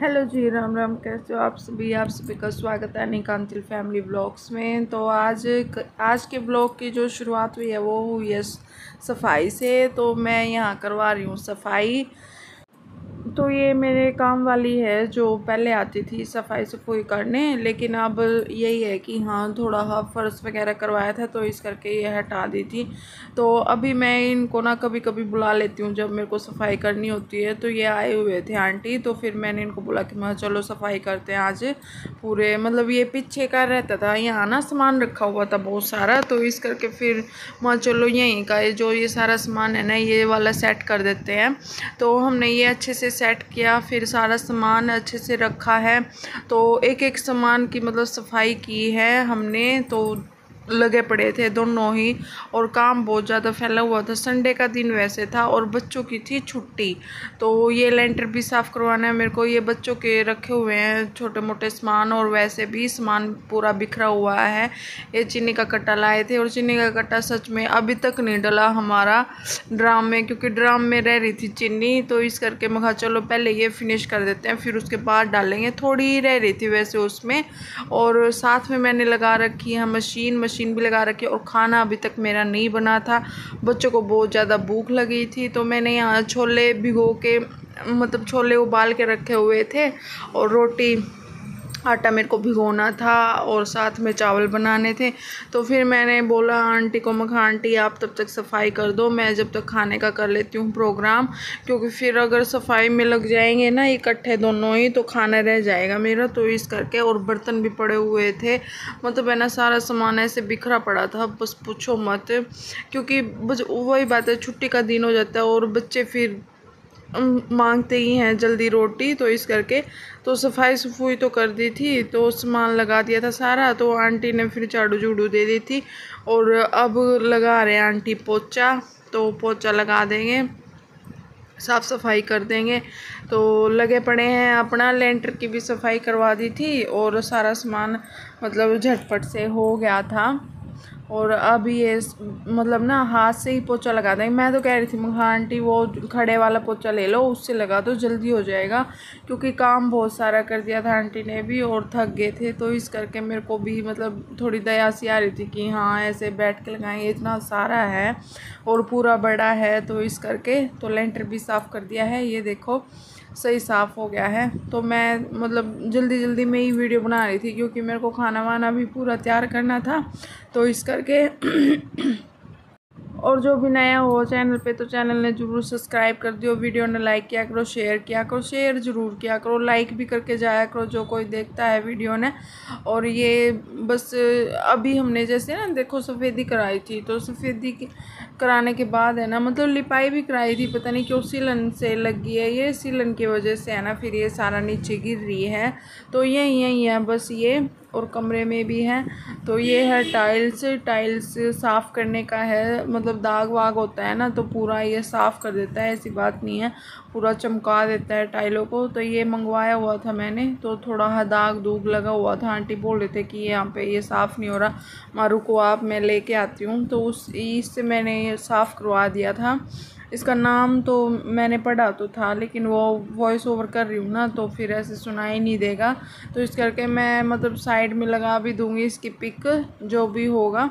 Hello जी, राम राम। कैसे हो आप सभी का स्वागत है निकांतिल फैमिली ब्लॉग्स में। तो आज के ब्लॉग की जो शुरुआत हुई है वो हुई है सफाई से। तो मैं यहाँ करवा रही हूँ सफाई। तो ये मेरे काम वाली है जो पहले आती थी सफाई सफाई करने, लेकिन अब यही है कि हाँ थोड़ा फर्श वगैरह करवाया था तो इस करके ये हटा दी थी। तो अभी मैं इनको ना कभी कभी बुला लेती हूँ जब मेरे को सफाई करनी होती है। तो ये आए हुए थे आंटी, तो फिर मैंने इनको बोला कि मैं चलो सफाई करते हैं आज पूरे। मतलब ये पीछे का रहता था, यहाँ ना सामान रखा हुआ था बहुत सारा, तो इस करके फिर मैं चलो यहीं का जो ये सारा सामान है ना ये वाला सेट कर देते हैं। तो हमने ये अच्छे से सेट किया, फिर सारा सामान अच्छे से रखा है। तो एक एक सामान की मतलब सफाई की है हमने। तो लगे पड़े थे दोनों ही, और काम बहुत ज़्यादा फैला हुआ था। संडे का दिन वैसे था और बच्चों की थी छुट्टी। तो ये लेंटर भी साफ़ करवाना है मेरे को। ये बच्चों के रखे हुए हैं छोटे मोटे सामान, और वैसे भी सामान पूरा बिखरा हुआ है। ये चीनी का कट्टा लाए थे और चीनी का कट्टा सच में अभी तक नहीं डला हमारा ड्राम में, क्योंकि ड्राम में रह रही थी चीनी। तो इस करके मैं कहा चलो पहले ये फिनिश कर देते हैं फिर उसके बाद डालेंगे। थोड़ी ही रह रही थी वैसे उसमें, और साथ में मैंने लगा रखी है मशीन भी लगा रखी है। और खाना अभी तक मेरा नहीं बना था, बच्चों को बहुत ज़्यादा भूख लगी थी। तो मैंने यहाँ छोले भिगो के मतलब छोले उबाल के रखे हुए थे, और रोटी आटा मेरे को भिगोना था, और साथ में चावल बनाने थे। तो फिर मैंने बोला आंटी को, मैं कहा आंटी आप तब तक सफाई कर दो, मैं जब तक खाने का कर लेती हूँ प्रोग्राम। क्योंकि फिर अगर सफाई में लग जाएंगे ना इकट्ठे दोनों ही तो खाना रह जाएगा मेरा। तो इस करके, और बर्तन भी पड़े हुए थे, मतलब है ना सारा सामान ऐसे बिखरा पड़ा था बस पूछो मत। क्योंकि बस वही बात है, छुट्टी का दिन हो जाता है और बच्चे फिर मांगते ही हैं जल्दी रोटी। तो इस करके तो सफाई सफाई तो कर दी थी, तो सामान लगा दिया था सारा। तो आंटी ने फिर झाड़ू झूड़ू दे दी थी, और अब लगा रहे हैं आंटी पोछा। तो पोछा लगा देंगे, साफ़ सफाई कर देंगे। तो लगे पड़े हैं। अपना लेंटर की भी सफाई करवा दी थी, और सारा सामान मतलब झटपट से हो गया था। और अब ये मतलब ना हाथ से ही पोछा लगा देंगे। मैं तो कह रही थी हाँ आंटी वो खड़े वाला पोछा ले लो, उससे लगा दो जल्दी हो जाएगा। क्योंकि काम बहुत सारा कर दिया था आंटी ने भी, और थक गए थे। तो इस करके मेरे को भी मतलब थोड़ी दया सी आ रही थी कि हाँ ऐसे बैठ के लगाएंगे, इतना सारा है और पूरा बड़ा है। तो इस करके तो लेंटर भी साफ़ कर दिया है, ये देखो सही साफ़ हो गया है। तो मैं मतलब जल्दी जल्दी में ही वीडियो बना रही थी, क्योंकि मेरे को खाना वाना भी पूरा तैयार करना था। तो इस करके और जो भी नया हो चैनल पे तो चैनल ने ज़रूर सब्सक्राइब कर दियो, वीडियो ने लाइक किया करो, शेयर किया करो, शेयर ज़रूर किया करो, लाइक भी करके जाया करो जो कोई देखता है वीडियो ने। और ये बस अभी हमने जैसे ना देखो सफ़ेदी कराई थी, तो सफ़ेदी कराने के बाद है ना मतलब लिपाई भी कराई थी, पता नहीं क्यों सीलन से लगी है, ये सीलन की वजह से है ना फिर ये सारा नीचे गिर रही है। तो यही है बस ये, और कमरे में भी है। तो ये है टाइल्स साफ़ करने का है, मतलब दाग वाग होता है ना तो पूरा ये साफ़ कर देता है, ऐसी बात नहीं है, पूरा चमका देता है टाइलों को। तो ये मंगवाया हुआ था मैंने, तो थोड़ा दाग दूग लगा हुआ था। आंटी बोल रहे थे कि यहाँ पे ये साफ़ नहीं हो रहा, मारू को आप मैं लेके आती हूँ। तो इससे मैंने ये साफ़ करवा दिया था। इसका नाम तो मैंने पढ़ा तो था, लेकिन वो वॉइस ओवर कर रही हूँ ना तो फिर ऐसे सुनाई नहीं देगा। तो इस करके मैं मतलब साइड में लगा भी दूँगी इसकी पिक जो भी होगा।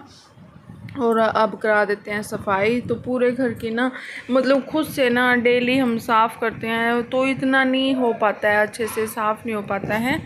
और अब करा देते हैं सफाई। तो पूरे घर की ना मतलब खुद से ना डेली हम साफ़ करते हैं तो इतना नहीं हो पाता है, अच्छे से साफ़ नहीं हो पाता है।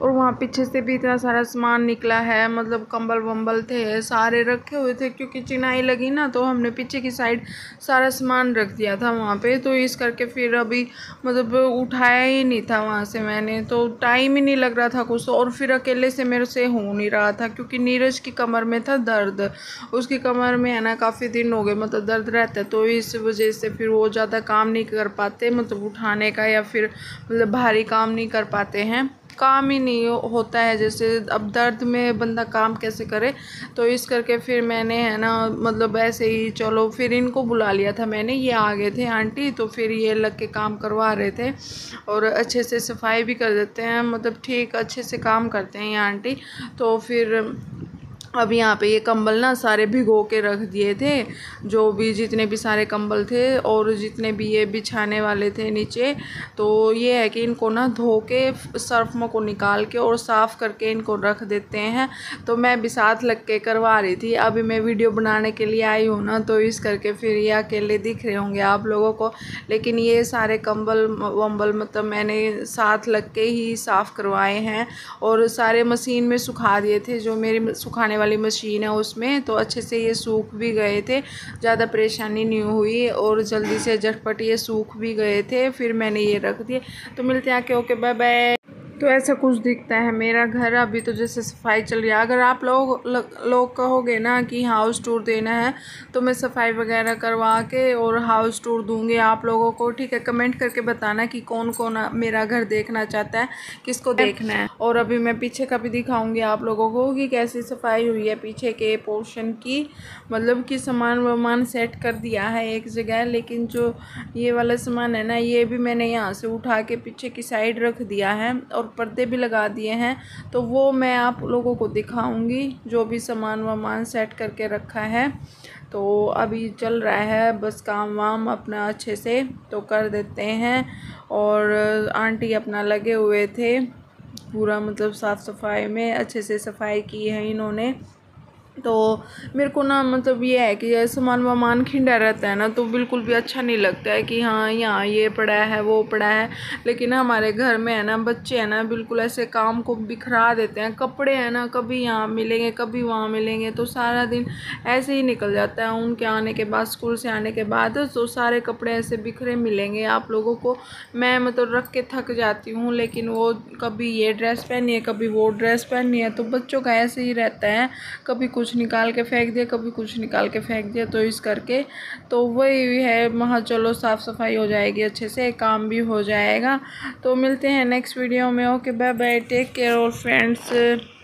और वहाँ पीछे से भी इतना सारा सामान निकला है, मतलब कंबल वंबल थे सारे रखे हुए थे, क्योंकि चिनाई लगी ना तो हमने पीछे की साइड सारा सामान रख दिया था वहाँ पे। तो इस करके फिर अभी मतलब उठाया ही नहीं था वहाँ से मैंने, तो टाइम ही नहीं लग रहा था कुछ। और फिर अकेले से मेरे से हो नहीं रहा था, क्योंकि नीरज की कमर में था दर्द, उसकी कमर में है ना काफ़ी दिन हो गए मतलब दर्द रहता है। तो इस वजह से फिर वो ज़्यादा काम नहीं कर पाते, मतलब उठाने का या फिर मतलब भारी काम नहीं कर पाते हैं, काम ही नहीं होता है। जैसे अब दर्द में बंदा काम कैसे करे। तो इस करके फिर मैंने है ना मतलब ऐसे ही चलो फिर इनको बुला लिया था मैंने, ये आ गए थे आंटी, तो फिर ये लग के काम करवा रहे थे। और अच्छे से सफाई भी कर देते हैं, मतलब ठीक अच्छे से काम करते हैं ये आंटी। तो फिर अब यहाँ पे ये कंबल ना सारे भिगो के रख दिए थे, जो भी जितने भी सारे कंबल थे और जितने भी ये बिछाने वाले थे नीचे। तो ये है कि इनको ना धो के सर्फ में को निकाल के और साफ़ करके इनको रख देते हैं। तो मैं भी साथ लग के करवा रही थी। अभी मैं वीडियो बनाने के लिए आई हूँ ना, तो इस करके फिर ये अकेले दिख रहे होंगे आप लोगों को। लेकिन ये सारे कंबल वम्बल मतलब मैंने साथ लग के ही साफ़ करवाए हैं और सारे मशीन में सुखा दिए थे। जो मेरी सुखाने वाली मशीन है उसमें, तो अच्छे से ये सूख भी गए थे, ज़्यादा परेशानी नहीं हुई और जल्दी से झटपट ये सूख भी गए थे। फिर मैंने ये रख दिए। तो मिलते हैं, ओके बाय बाय। तो ऐसा कुछ दिखता है मेरा घर। अभी तो जैसे सफाई चल रही है। अगर आप लोग कहोगे ना कि हाउस टूर देना है, तो मैं सफाई वगैरह करवा के और हाउस टूर दूंगी आप लोगों को। ठीक है, कमेंट करके बताना कि कौन कौन मेरा घर देखना चाहता है, किसको देखना है। और अभी मैं पीछे का भी दिखाऊंगी आप लोगों को कि कैसी सफाई हुई है पीछे के पोर्शन की। मतलब कि सामान वामान सेट कर दिया है एक जगह, लेकिन जो ये वाला सामान है ना, ये भी मैंने यहाँ से उठा के पीछे की साइड रख दिया है और पर्दे भी लगा दिए हैं। तो वो मैं आप लोगों को दिखाऊंगी, जो भी सामान वामान सेट करके रखा है। तो अभी चल रहा है बस काम वाम अपना अच्छे से तो कर देते हैं। और आंटी अपना लगे हुए थे पूरा मतलब साफ़ सफाई में, अच्छे से सफाई की है इन्होंने। तो मेरे को ना मतलब ये है कि सामान वामान खिंडा रहता है ना, तो बिल्कुल भी अच्छा नहीं लगता है कि हाँ यहाँ ये पड़ा है वो पड़ा है। लेकिन हमारे घर में है ना बच्चे हैं ना, बिल्कुल ऐसे काम को बिखरा देते हैं। कपड़े हैं ना, कभी यहाँ मिलेंगे कभी वहाँ मिलेंगे, तो सारा दिन ऐसे ही निकल जाता है। उनके आने के बाद, स्कूल से आने के बाद, तो सारे कपड़े ऐसे बिखरे मिलेंगे आप लोगों को। मैं मतलब रख के थक जाती हूँ, लेकिन वो कभी ये ड्रेस पहनी है कभी वो ड्रेस पहनी है, तो बच्चों का ऐसे ही रहता है। कभी कुछ निकाल के फेंक दिया, कभी कुछ निकाल के फेंक दिया, तो इस करके तो वही है। वहाँ चलो साफ़ सफाई हो जाएगी, अच्छे से काम भी हो जाएगा। तो मिलते हैं नेक्स्ट वीडियो में। Okay bye bye, take care और फ्रेंड्स।